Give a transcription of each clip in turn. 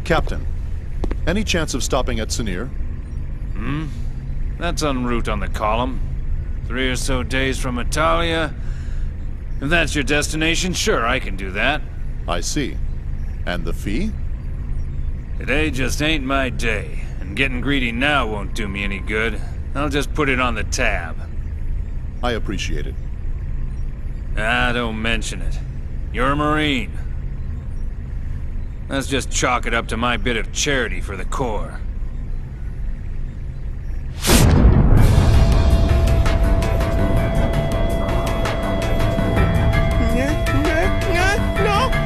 Captain, any chance of stopping at Sinir? That's en route on the column. 3 or so days from Italia. If that's your destination, sure, I can do that. I see. And the fee? Today just ain't my day, and getting greedy now won't do me any good. I'll just put it on the tab. I appreciate it. Ah, don't mention it. You're a Marine. Let's just chalk it up to my bit of charity for the Corps.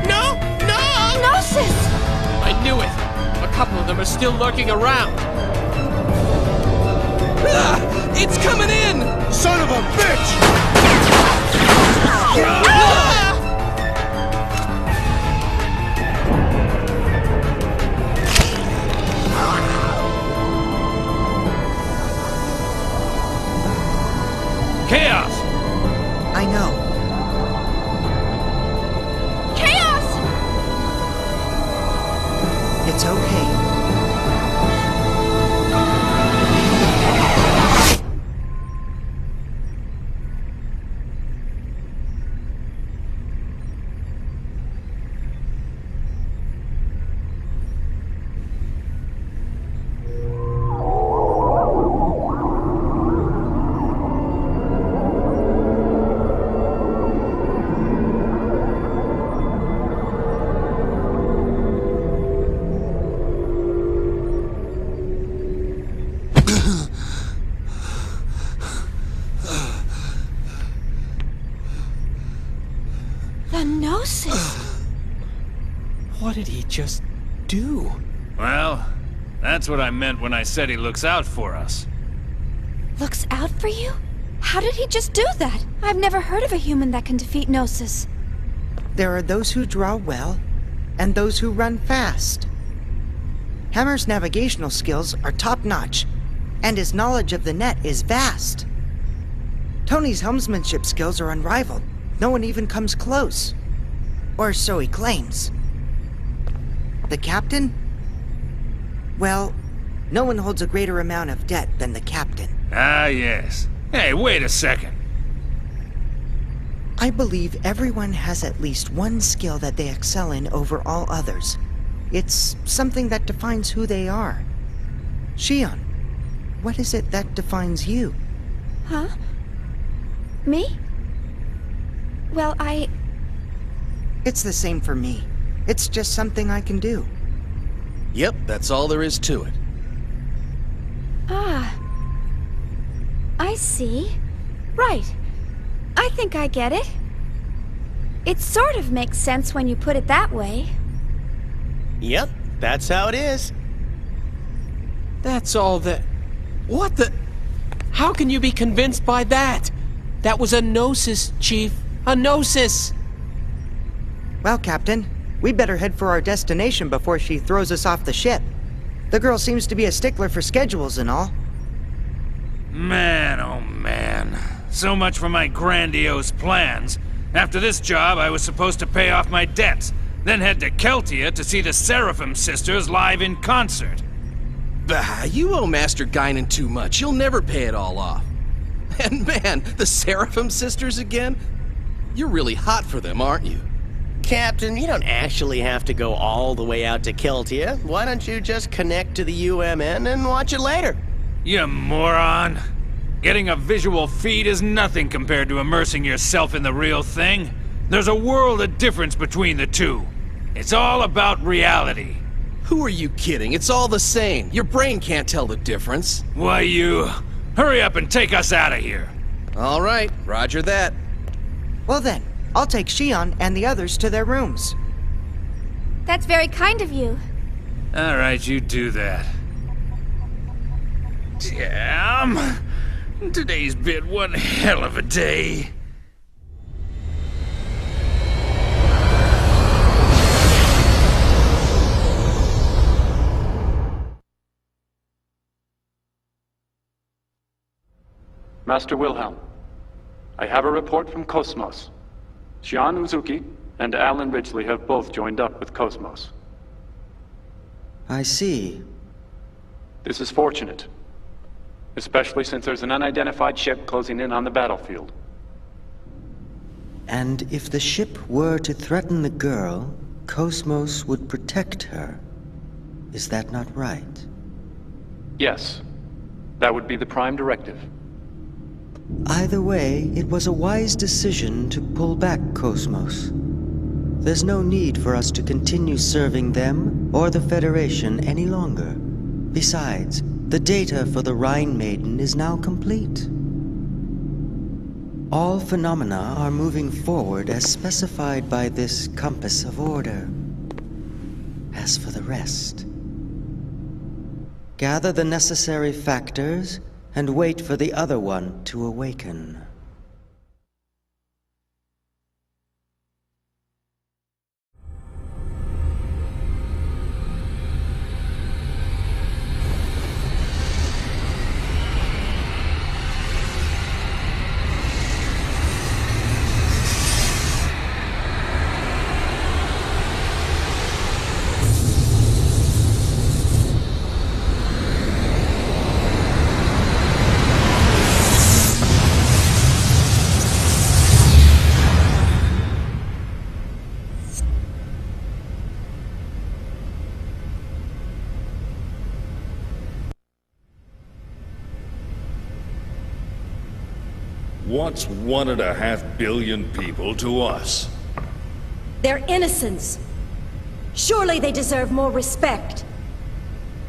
No! Gnosis! I knew it! A couple of them are still lurking around. Ah! It's coming in! Son of a bitch! Chaos! I know. Chaos! It's okay. The Gnosis! What did he just do? Well, that's what I meant when I said he looks out for us. Looks out for you? How did he just do that? I've never heard of a human that can defeat Gnosis. There are those who draw well, and those who run fast. Hammer's navigational skills are top-notch, and his knowledge of the net is vast. Tony's helmsmanship skills are unrivaled. No one even comes close. Or so he claims. The captain? Well, no one holds a greater amount of debt than the captain. Ah, yes. Hey, wait a second. I believe everyone has at least one skill that they excel in over all others. It's something that defines who they are. Shion, what is it that defines you? Huh? Me? Well, It's the same for me. It's just something I can do. Yep, that's all there is to it. I see. Right. I think I get it. It sort of makes sense when you put it that way. Yep, that's how it is. That's all that... What the... How can you be convinced by that? That was a Gnosis, Chief. A Gnosis! Well, Captain, we'd better head for our destination before she throws us off the ship. The girl seems to be a stickler for schedules and all. Man, oh man. So much for my grandiose plans. After this job, I was supposed to pay off my debts, then head to Keltia to see the Seraphim sisters live in concert. Bah, you owe Master Guinan too much. You'll never pay it all off. And man, the Seraphim sisters again? You're really hot for them, aren't you? Captain, you don't actually have to go all the way out to Keltia. Why don't you just connect to the UMN and watch it later? You moron. Getting a visual feed is nothing compared to immersing yourself in the real thing. There's a world of difference between the two. It's all about reality. Who are you kidding? It's all the same. Your brain can't tell the difference. Why, you... Hurry up and take us out of here. All right, roger that. Well then, I'll take Shion and the others to their rooms. That's very kind of you. All right, you do that. Damn. Today's been one hell of a day. Master Wilhelm, I have a report from KOS-MOS. Shion Uzuki and Alan Ridgely have both joined up with KOS-MOS. I see. This is fortunate, especially since there's an unidentified ship closing in on the battlefield. And if the ship were to threaten the girl, KOS-MOS would protect her. Is that not right? Yes, that would be the prime directive. Either way, it was a wise decision to pull back KOS-MOS. There's no need for us to continue serving them or the Federation any longer. Besides, the data for the Rhine Maiden is now complete. All phenomena are moving forward as specified by this compass of order. As for the rest, gather the necessary factors and wait for the other one to awaken. What's 1.5 billion people to us? They're innocents. Surely they deserve more respect.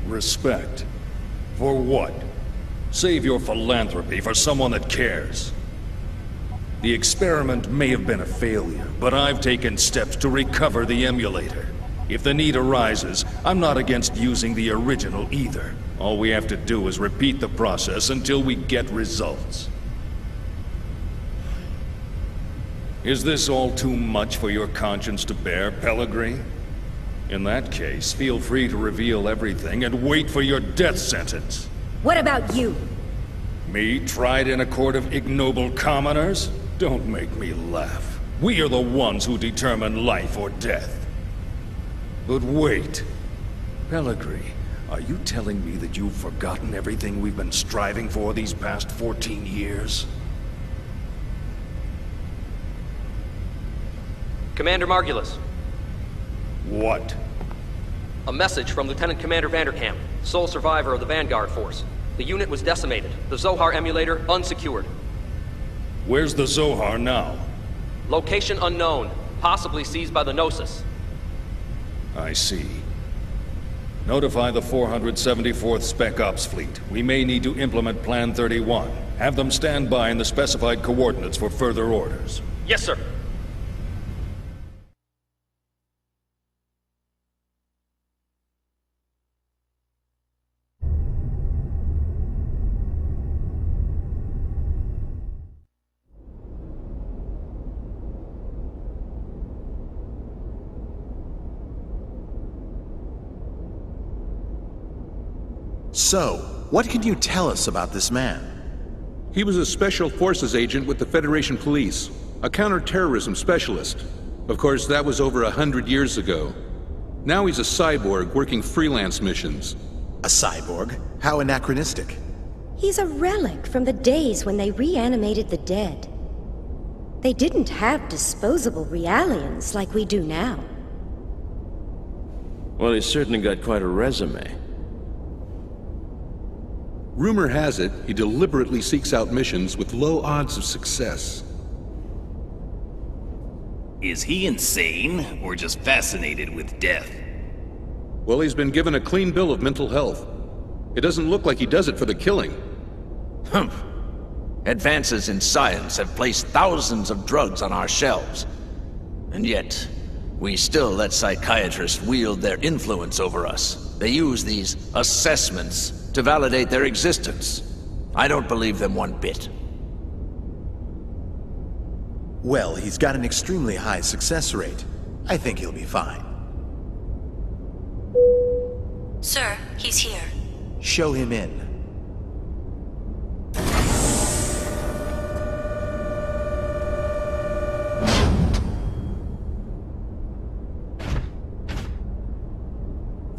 Respect? For what? Save your philanthropy for someone that cares. The experiment may have been a failure, but I've taken steps to recover the emulator. If the need arises, I'm not against using the original either. All we have to do is repeat the process until we get results. Is this all too much for your conscience to bear, Pellegrini? In that case, feel free to reveal everything and wait for your death sentence. What about you? Me, tried in a court of ignoble commoners? Don't make me laugh. We are the ones who determine life or death. But wait. Pellegrini, are you telling me that you've forgotten everything we've been striving for these past 14 years? Commander Margulis. What? A message from Lieutenant Commander Vanderkamp, sole survivor of the Vanguard Force. The unit was decimated. The Zohar emulator unsecured. Where's the Zohar now? Location unknown, possibly seized by the Gnosis. I see. Notify the 474th Spec Ops Fleet. We may need to implement Plan 31. Have them stand by in the specified coordinates for further orders. Yes, sir. So, what can you tell us about this man? He was a Special Forces agent with the Federation Police, a counterterrorism specialist. Of course, that was over 100 years ago. Now he's a cyborg working freelance missions. A cyborg? How anachronistic. He's a relic from the days when they reanimated the dead. They didn't have disposable realians like we do now. Well, he's certainly got quite a resume. Rumor has it, he deliberately seeks out missions with low odds of success. Is he insane, or just fascinated with death? Well, he's been given a clean bill of mental health. It doesn't look like he does it for the killing. Humph. Advances in science have placed thousands of drugs on our shelves. And yet, we still let psychiatrists wield their influence over us. They use these assessments to validate their existence. I don't believe them one bit. Well, he's got an extremely high success rate. I think he'll be fine. Sir, he's here. Show him in.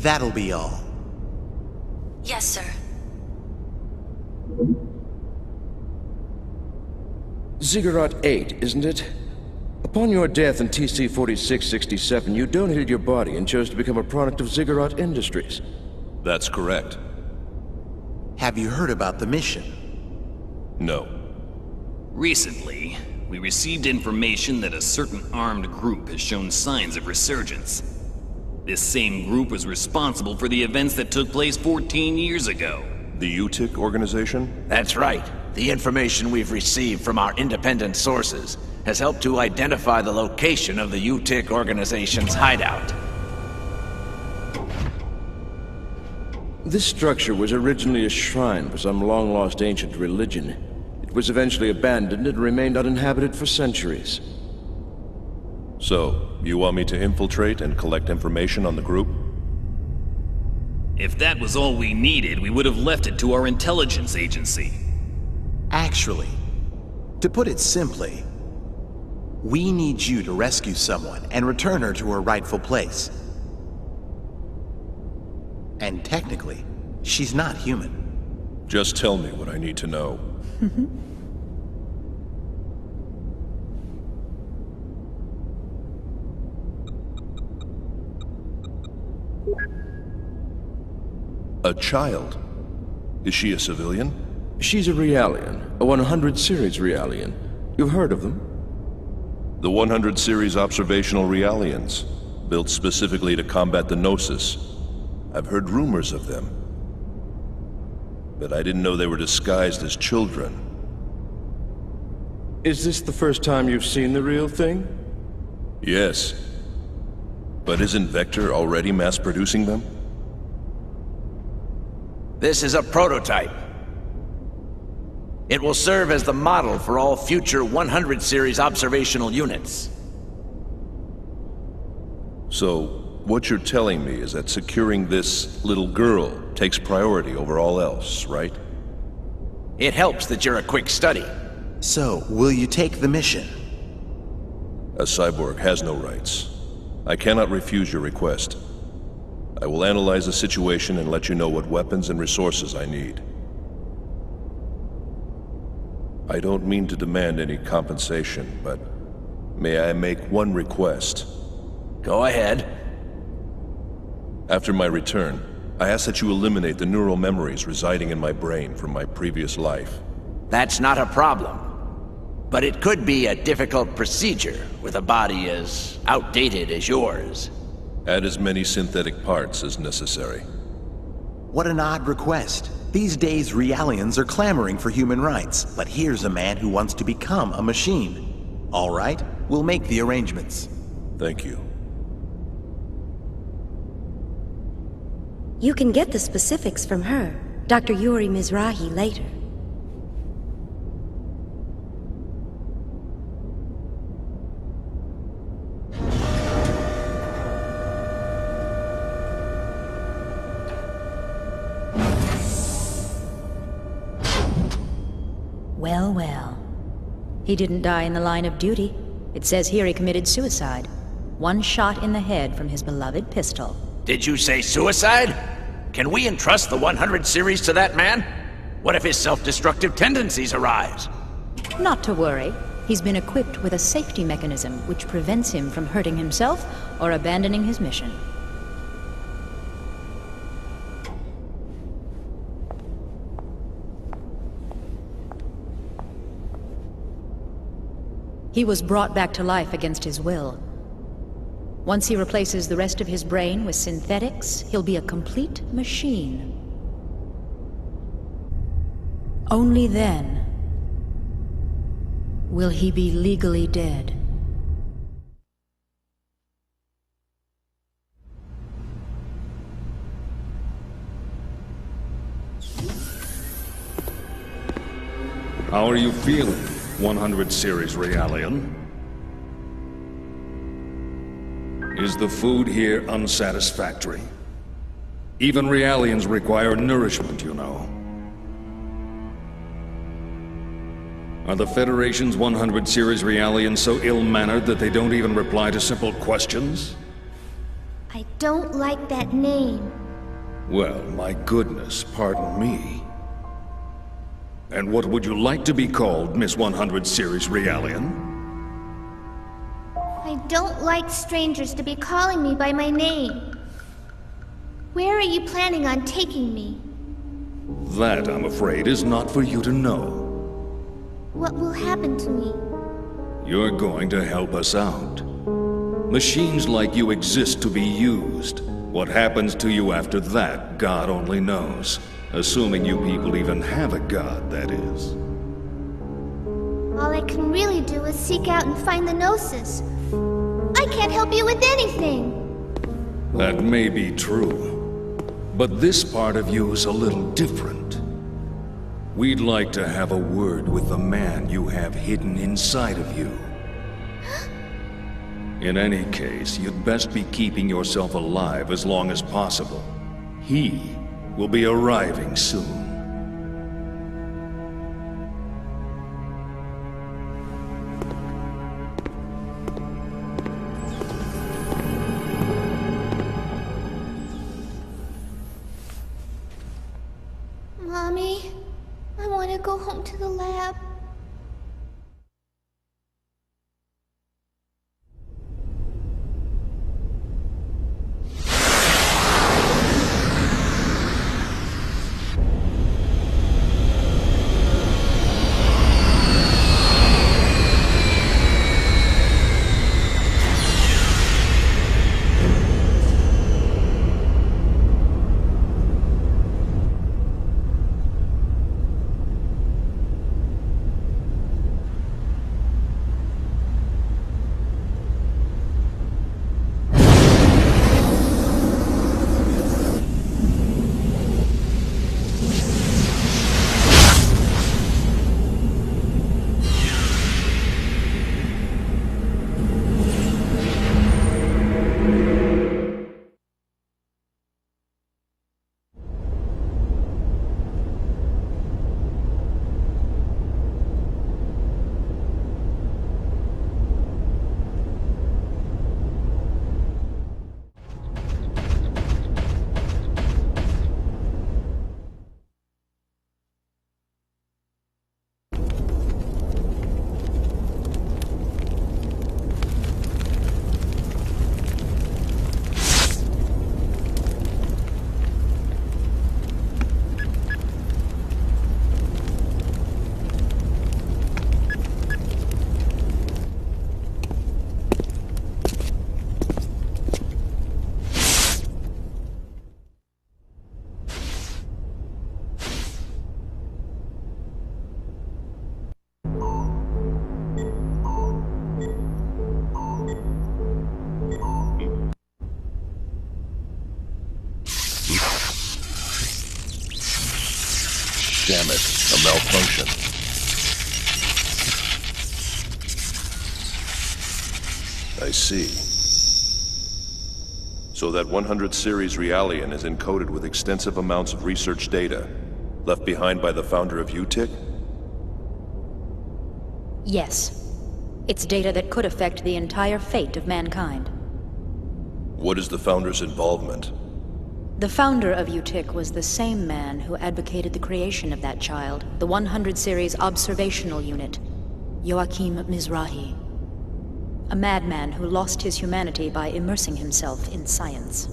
That'll be all. Yes, sir. Ziggurat 8, isn't it? Upon your death in TC-4667, you donated your body and chose to become a product of Ziggurat Industries. That's correct. Have you heard about the mission? No. Recently, we received information that a certain armed group has shown signs of resurgence. This same group was responsible for the events that took place 14 years ago. The UTIC organization? That's right. The information we've received from our independent sources has helped to identify the location of the UTIC organization's hideout. This structure was originally a shrine for some long-lost ancient religion. It was eventually abandoned and remained uninhabited for centuries. So, you want me to infiltrate and collect information on the group? If that was all we needed, we would have left it to our intelligence agency. Actually, to put it simply, we need you to rescue someone and return her to her rightful place. And technically, she's not human. Just tell me what I need to know. A child? Is she a civilian? She's a Realian, a 100 series Realian. You've heard of them? The 100 series observational Realians, built specifically to combat the Gnosis. I've heard rumors of them, but I didn't know they were disguised as children. Is this the first time you've seen the real thing? Yes. But isn't Vector already mass-producing them? This is a prototype. It will serve as the model for all future 100 series observational units. So, what you're telling me is that securing this little girl takes priority over all else, right? It helps that you're a quick study. So, will you take the mission? A cyborg has no rights. I cannot refuse your request. I will analyze the situation and let you know what weapons and resources I need. I don't mean to demand any compensation, but may I make one request? Go ahead. After my return, I ask that you eliminate the neural memories residing in my brain from my previous life. That's not a problem. But it could be a difficult procedure with a body as outdated as yours. Add as many synthetic parts as necessary. What an odd request. These days, Realians are clamoring for human rights, but here's a man who wants to become a machine. All right, we'll make the arrangements. Thank you. You can get the specifics from her, Dr. Yuri Mizrahi, later. Well, well. He didn't die in the line of duty. It says here he committed suicide. One shot in the head from his beloved pistol. Did you say suicide? Can we entrust the 100 series to that man? What if his self-destructive tendencies arise? Not to worry. He's been equipped with a safety mechanism which prevents him from hurting himself or abandoning his mission. He was brought back to life against his will. Once he replaces the rest of his brain with synthetics, he'll be a complete machine. Only then will he be legally dead. How are you feeling, 100 series Realian? Is the food here unsatisfactory? Even Realians require nourishment, you know. Are the Federation's 100 series Realians so ill-mannered that they don't even reply to simple questions? I don't like that name. Well, my goodness, pardon me. And what would you like to be called, Miss 100 Series Realian? I don't like strangers to be calling me by my name. Where are you planning on taking me? That, I'm afraid, is not for you to know. What will happen to me? You're going to help us out. Machines like you exist to be used. What happens to you after that, God only knows. Assuming you people even have a god, that is. All I can really do is seek out and find the Gnosis. I can't help you with anything. That may be true. But this part of you is a little different. We'd like to have a word with the man you have hidden inside of you. In any case, you'd best be keeping yourself alive as long as possible. He will be arriving soon. Mommy, I want to go home to the lab. Damn it, a malfunction. I see. So that 100 series Realian is encoded with extensive amounts of research data, left behind by the founder of UTIC? Yes. It's data that could affect the entire fate of mankind. What is the founder's involvement? The founder of UTIC was the same man who advocated the creation of that child, the 100 series observational unit, Joachim Mizrahi. A madman who lost his humanity by immersing himself in science.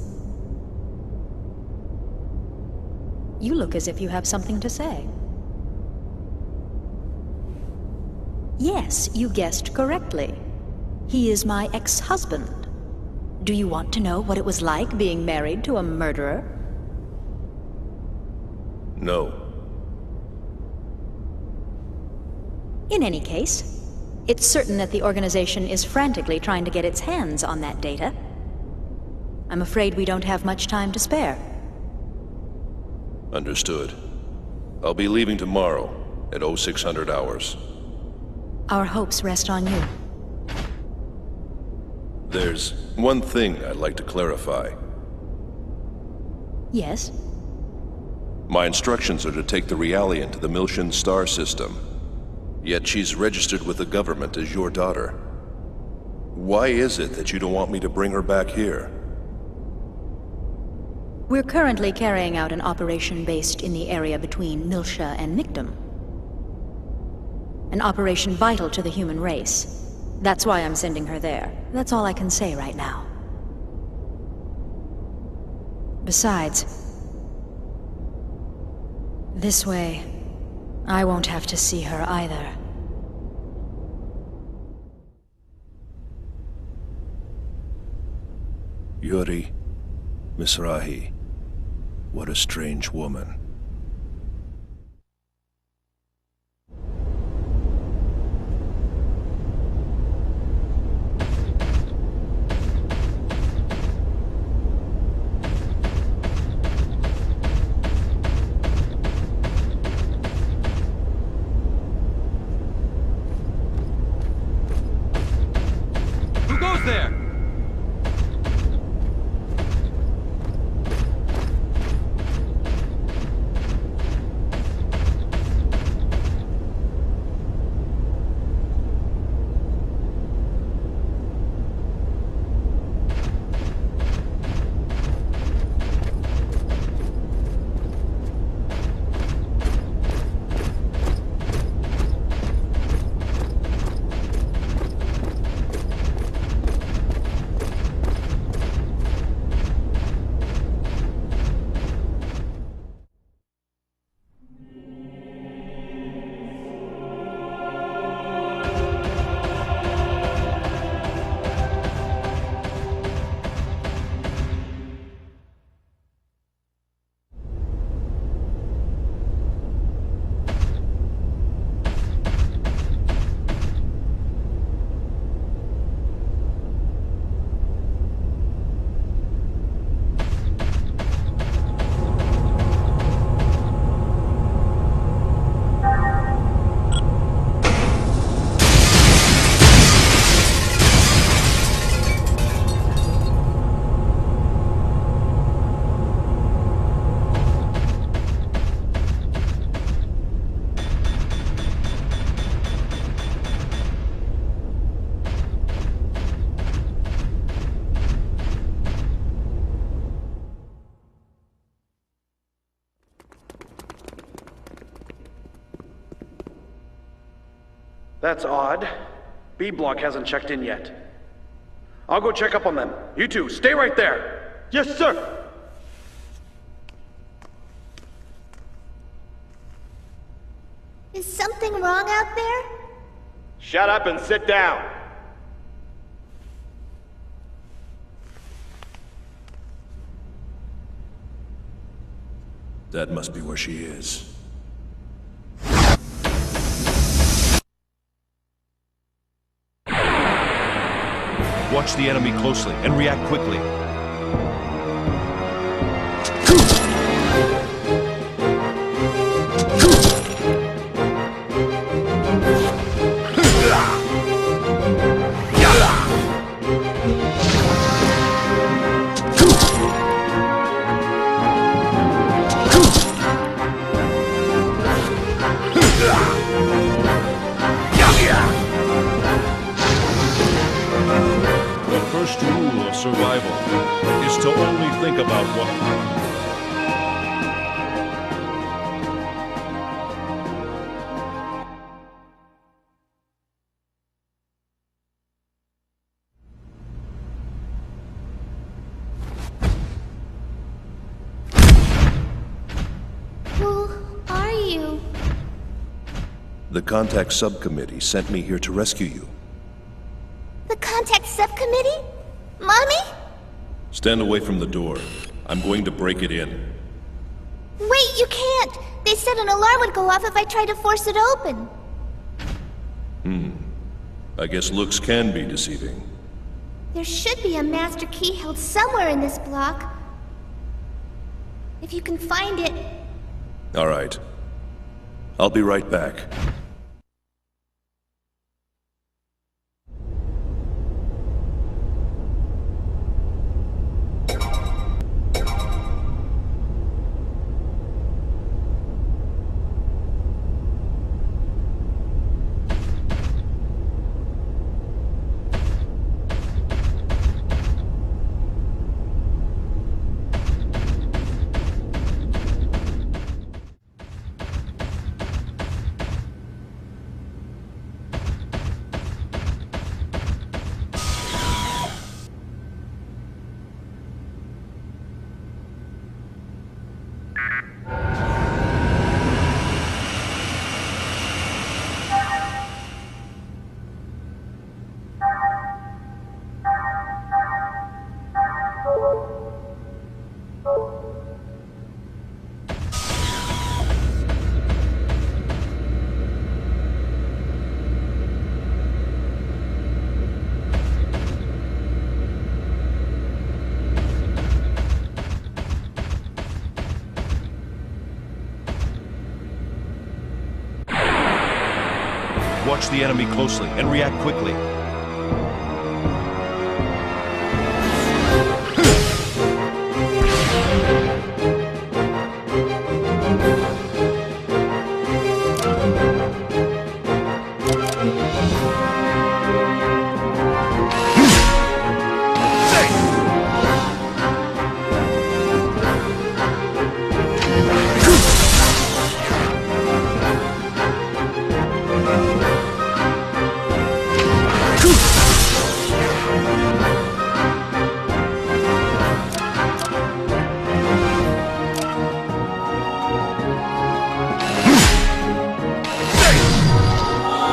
You look as if you have something to say. Yes, you guessed correctly. He is my ex-husband. Do you want to know what it was like being married to a murderer? No. In any case, it's certain that the organization is frantically trying to get its hands on that data. I'm afraid we don't have much time to spare. Understood. I'll be leaving tomorrow at 0600 hours. Our hopes rest on you. There's one thing I'd like to clarify. Yes? My instructions are to take the Realian to the Miltian star system. Yet she's registered with the government as your daughter. Why is it that you don't want me to bring her back here? We're currently carrying out an operation based in the area between Milsha and Mictum. An operation vital to the human race. That's why I'm sending her there. That's all I can say right now. Besides, this way, I won't have to see her either. Yuri, Mizrahi, what a strange woman. Who goes there? That's odd. B block hasn't checked in yet. I'll go check up on them. You two, stay right there. Yes, sir. Is something wrong out there? Shut up and sit down. That must be where she is. Watch the enemy closely and react quickly. Survival is to only think about what... Who are you? The Contact Subcommittee sent me here to rescue you. The Contact Subcommittee? Mommy? Stand away from the door. I'm going to break it in. Wait, you can't! They said an alarm would go off if I tried to force it open. I guess looks can be deceiving. There should be a master key held somewhere in this block. If you can find it. All right. I'll be right back. Watch the enemy closely and react quickly.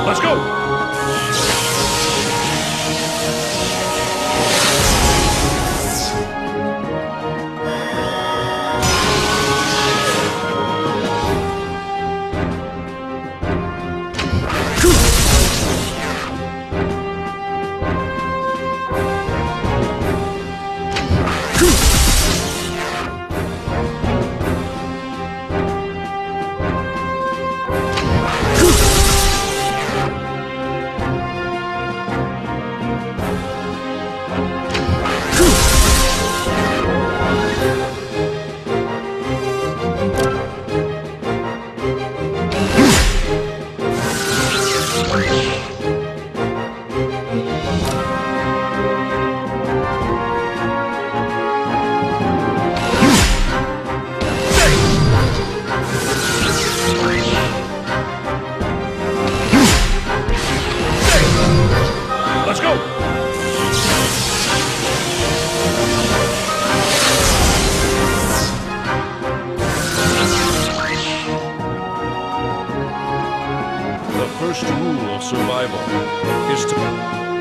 Let's go! Let's go! The first rule of survival is to...